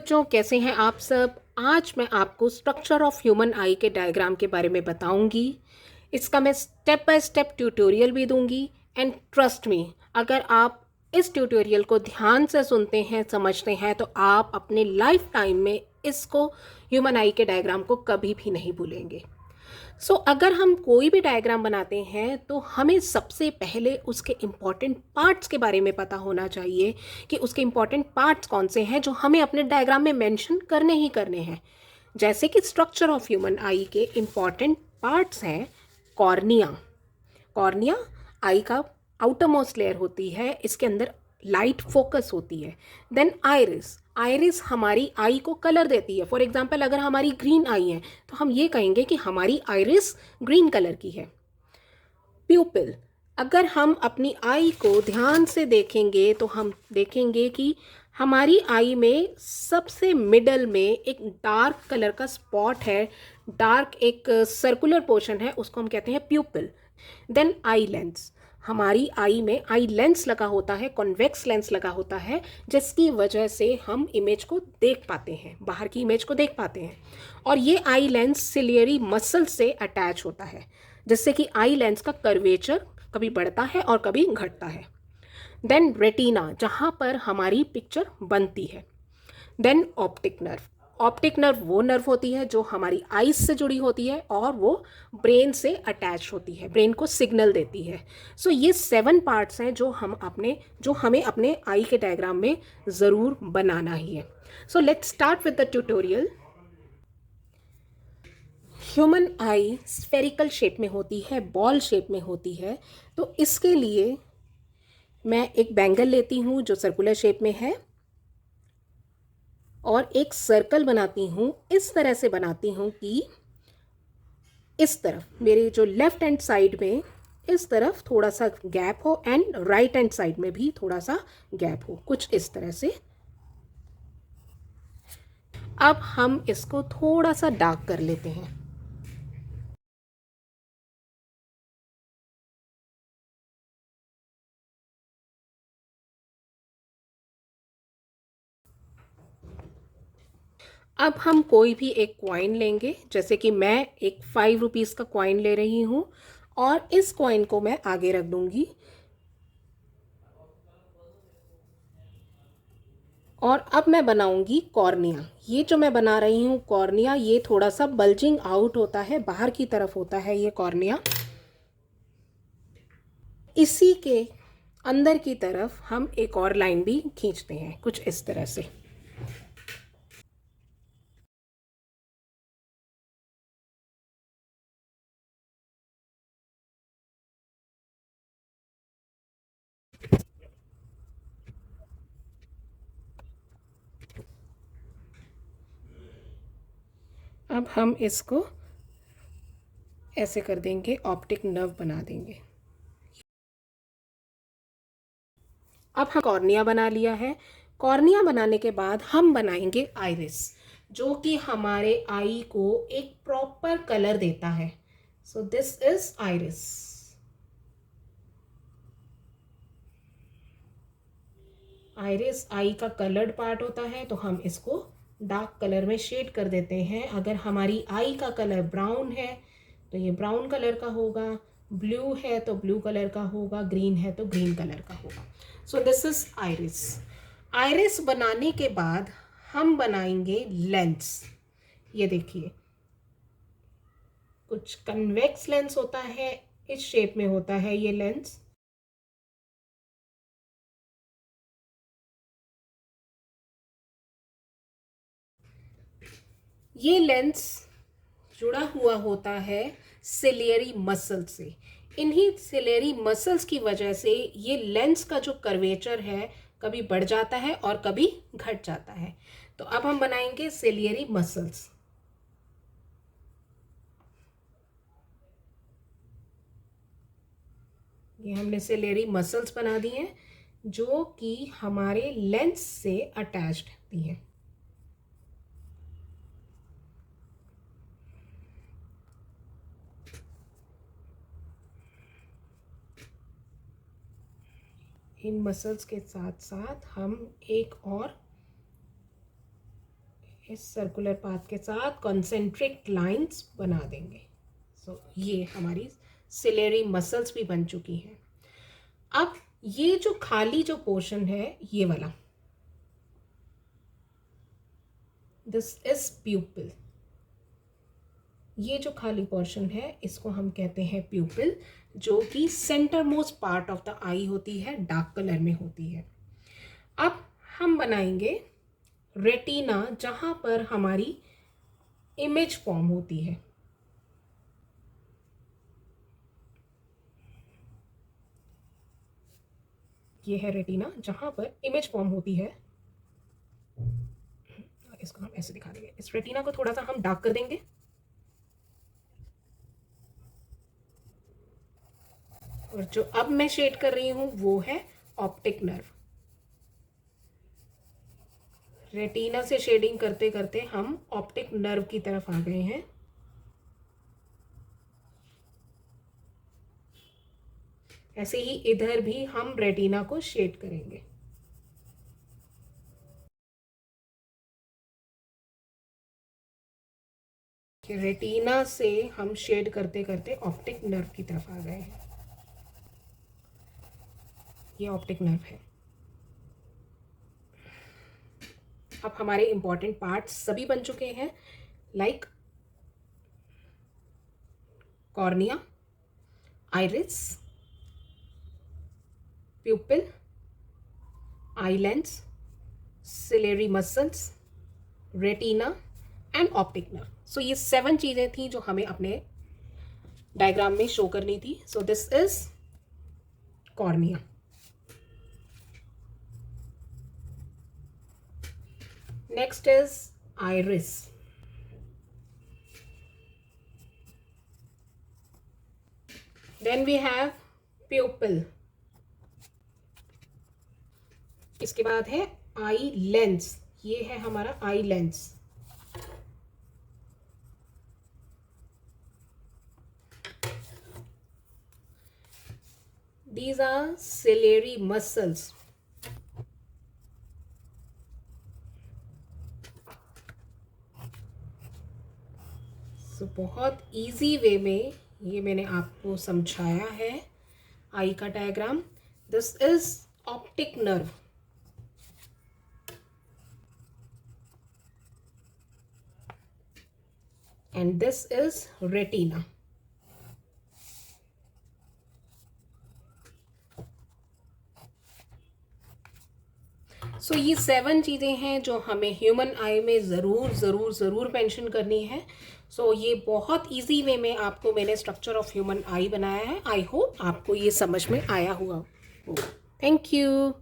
बच्चों, कैसे हैं आप सब। आज मैं आपको स्ट्रक्चर ऑफ ह्यूमन आई के डायग्राम के बारे में बताऊंगी। इसका मैं स्टेप बाय स्टेप ट्यूटोरियल भी दूंगी। एंड ट्रस्ट मी, अगर आप इस ट्यूटोरियल को ध्यान से सुनते हैं, समझते हैं, तो आप अपने लाइफ टाइम में इसको, ह्यूमन आई के डायग्राम को कभी भी नहीं भूलेंगे। अगर हम कोई भी डायग्राम बनाते हैं तो हमें सबसे पहले उसके इम्पॉर्टेंट पार्ट्स के बारे में पता होना चाहिए कि उसके इम्पॉर्टेंट पार्ट्स कौन से हैं जो हमें अपने डायग्राम में मेंशन करने ही करने हैं। जैसे कि स्ट्रक्चर ऑफ ह्यूमन आई के इम्पॉर्टेंट पार्ट्स हैं कॉर्निया। कॉर्निया आई का आउटर मोस्ट लेयर होती है, इसके अंदर लाइट फोकस होती है। देन आइरिस, आइरिस हमारी आई को कलर देती है। फॉर एग्जाम्पल, अगर हमारी ग्रीन आई है तो हम ये कहेंगे कि हमारी आइरिस ग्रीन कलर की है। प्यूपिल, अगर हम अपनी आई को ध्यान से देखेंगे तो हम देखेंगे कि हमारी आई में सबसे मिडल में एक डार्क कलर का स्पॉट है, डार्क एक सर्कुलर पोर्शन है, उसको हम कहते हैं प्यूपिल। देन आई लेंस, हमारी आई में आई लेंस लगा होता है, कॉन्वेक्स लेंस लगा होता है, जिसकी वजह से हम इमेज को देख पाते हैं, बाहर की इमेज को देख पाते हैं। और ये आई लेंस सिलियरी मसल से अटैच होता है, जिससे कि आई लेंस का कर्वेचर कभी बढ़ता है और कभी घटता है। देन रेटिना, जहाँ पर हमारी पिक्चर बनती है। Then optic nerve, optic nerve वो नर्व होती है जो हमारी आईज से जुड़ी होती है और वो ब्रेन से अटैच होती है, ब्रेन को सिग्नल देती है। ये 7 पार्ट्स हैं जो हमें अपने आई के डायग्राम में ज़रूर बनाना ही है। Let's start with the tutorial. Human I spherical shape में होती है, बॉल शेप में होती है। तो इसके लिए मैं एक बैंगल लेती हूँ जो सर्कुलर शेप में है और एक सर्कल बनाती हूँ। इस तरह से बनाती हूँ कि इस तरफ मेरे जो लेफ्ट हैंड साइड में इस तरफ थोड़ा सा गैप हो एंड राइट हैंड साइड में भी थोड़ा सा गैप हो, कुछ इस तरह से। अब हम इसको थोड़ा सा डार्क कर लेते हैं। अब हम कोई भी एक कॉइन लेंगे, जैसे कि मैं एक 5 रुपीज़ का कॉइन ले रही हूँ और इस कॉइन को मैं आगे रख दूंगी। और अब मैं बनाऊंगी कॉर्निया। ये जो मैं बना रही हूँ कॉर्निया, ये थोड़ा सा बल्जिंग आउट होता है, बाहर की तरफ होता है ये कॉर्निया। इसी के अंदर की तरफ हम एक और लाइन भी खींचते हैं, कुछ इस तरह से। अब हम इसको ऐसे कर देंगे, ऑप्टिक नर्व बना देंगे। अब हम कॉर्निया बना लिया है। कॉर्निया बनाने के बाद हम बनाएंगे आइरिस, जो कि हमारे आई को एक प्रॉपर कलर देता है। So this is iris. Iris eye का कलर्ड पार्ट होता है, तो हम इसको डार्क कलर में शेड कर देते हैं। अगर हमारी आई का कलर ब्राउन है तो ये ब्राउन कलर का होगा, ब्लू है तो ब्लू कलर का होगा, ग्रीन है तो ग्रीन कलर का होगा। सो दिस इज आइरिस। आइरिस बनाने के बाद हम बनाएंगे लेंस। ये देखिए, कुछ कन्वेक्स लेंस होता है, इस शेप में होता है ये लेंस। ये लेंस जुड़ा हुआ होता है सिलियरी मसल से। इन्हीं सिलियरी मसल्स की वजह से ये लेंस का जो कर्वेचर है कभी बढ़ जाता है और कभी घट जाता है। तो अब हम बनाएंगे सिलियरी मसल्स। ये हमने सिलियरी मसल्स बना दी हैं जो कि हमारे लेंस से अटैच्ड होती हैं। इन मसल्स के साथ साथ हम एक और इस सर्कुलर पाथ के साथ कॉन्सेंट्रिक लाइंस बना देंगे। सो ये हमारी सिलेरी मसल्स भी बन चुकी हैं। अब ये जो खाली जो पोर्शन है ये वाला, दिस इज प्यूपिल। ये जो खाली पोर्शन है इसको हम कहते हैं प्यूपिल, जो कि centre most part of the eye होती है, डार्क कलर में होती है। अब हम बनाएंगे रेटिना, जहाँ पर हमारी इमेज फॉर्म होती है। ये है रेटिना, जहाँ पर इमेज फॉर्म होती है। इसको हम ऐसे दिखा देंगे। इस रेटिना को थोड़ा सा हम डार्क कर देंगे। और जो अब मैं शेड कर रही हूं वो है ऑप्टिक नर्व। रेटिना से शेडिंग करते करते हम ऑप्टिक नर्व की तरफ आ गए हैं। ऐसे ही इधर भी हम रेटिना को शेड करेंगे। रेटिना से हम शेड करते करते ऑप्टिक नर्व की तरफ आ गए हैं। ये ऑप्टिक नर्व है। अब हमारे इंपॉर्टेंट पार्ट्स सभी बन चुके हैं, like cornea, iris, pupil, eye lens, ciliary muscles, retina and optic nerve. So ये 7 चीज़ें थी जो हमें अपने डायग्राम में शो करनी थी। सो this is cornea. Next is iris. Then we have pupil. इसके बाद है आई लेंस। ये है हमारा eye lens. These are ciliary muscles. सो बहुत इजी वे में ये मैंने आपको समझाया है आई का diagram. This is optic nerve. And this is retina. So ये 7 चीज़ें हैं जो हमें ह्यूमन आई में ज़रूर ज़रूर ज़रूर मेंशन करनी है। सो ये बहुत इजी वे में आपको मैंने स्ट्रक्चर ऑफ ह्यूमन आई बनाया है। आई होप आपको ये समझ में आया हुआ होगा। Thank you.